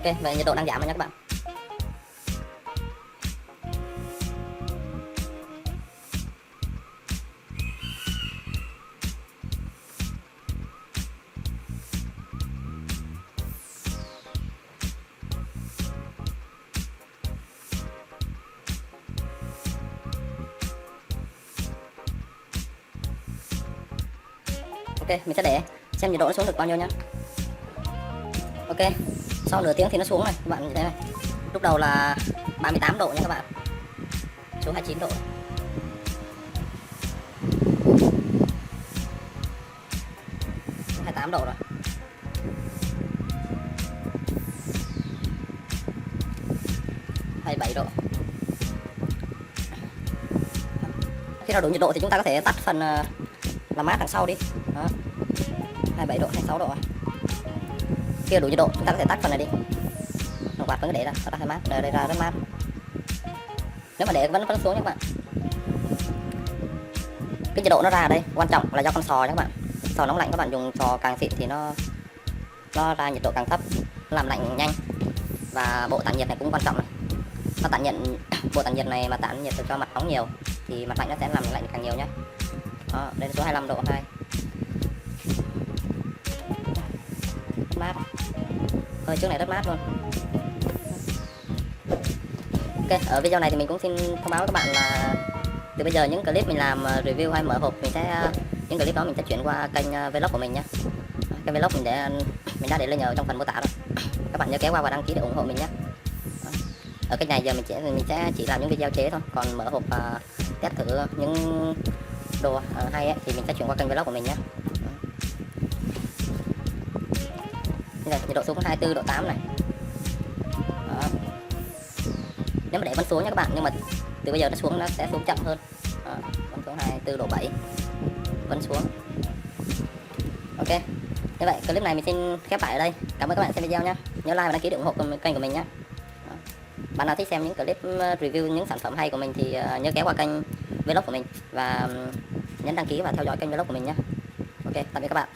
Ok, vậy nhiệt độ đang giảm rồi nha các bạn. Ok, mình sẽ để xem nhiệt độ nó xuống được bao nhiêu nhá. Ok, sau nửa tiếng thì nó xuống này các bạn, như thế này. Lúc đầu là 38 độ nha các bạn, xuống 29 độ. 28 độ rồi. Hay 7 độ. Khi nào đủ nhiệt độ thì chúng ta có thể tắt phần làm mát đằng sau đi. Đó. 27 độ, 26 độ. Khi đủ nhiệt độ chúng ta có thể tắt phần này đi. Đồng quạt vẫn cứ để ra, nó ra mát, đây ra rất mát. Nếu mà để vẫn xuống nha các bạn. Cái nhiệt độ nó ra ở đây quan trọng là do con sò nha các bạn. Sò nóng lạnh các bạn dùng sò càng xịn thì nó ra nhiệt độ càng thấp, nó làm lạnh nhanh. Và bộ tản nhiệt này cũng quan trọng này. Nó tản nhiệt bộ tản nhiệt này mà tản nhiệt cho mặt nóng nhiều thì mặt lạnh nó sẽ làm lạnh càng nhiều nhé. Đó, lên số 25 độ 2. Rất mát. Hơi trước này rất mát luôn. Ok, ở video này thì mình cũng xin thông báo với các bạn là từ bây giờ những clip mình làm review hay mở hộp những clip đó mình sẽ chuyển qua kênh vlog của mình nhé. Kênh vlog mình đã để lên ở trong phần mô tả rồi. Các bạn nhớ kéo qua và đăng ký để ủng hộ mình nhé. Ở kênh này giờ mình sẽ chỉ làm những video chế thôi, còn mở hộp và test thử những đồ hay ấy, thì mình sẽ chuyển qua kênh vlog của mình nhé. Bây giờ nhiệt độ xuống 24 độ 8 này. Đó. Nếu mà để vẫn xuống nha các bạn, nhưng mà từ bây giờ nó sẽ xuống chậm hơn. Đó, vẫn xuống 24 độ 7, vẫn xuống. Ok, như vậy clip này mình xin khép lại ở đây. Cảm ơn các bạn xem video nhé. Nhớ like và đăng ký để ủng hộ kênh của mình nhé. Bạn nào thích xem những clip review những sản phẩm hay của mình thì nhớ kéo qua kênh vlog của mình và nhấn đăng ký và theo dõi kênh vlog của mình nhé. Ok, tạm biệt các bạn.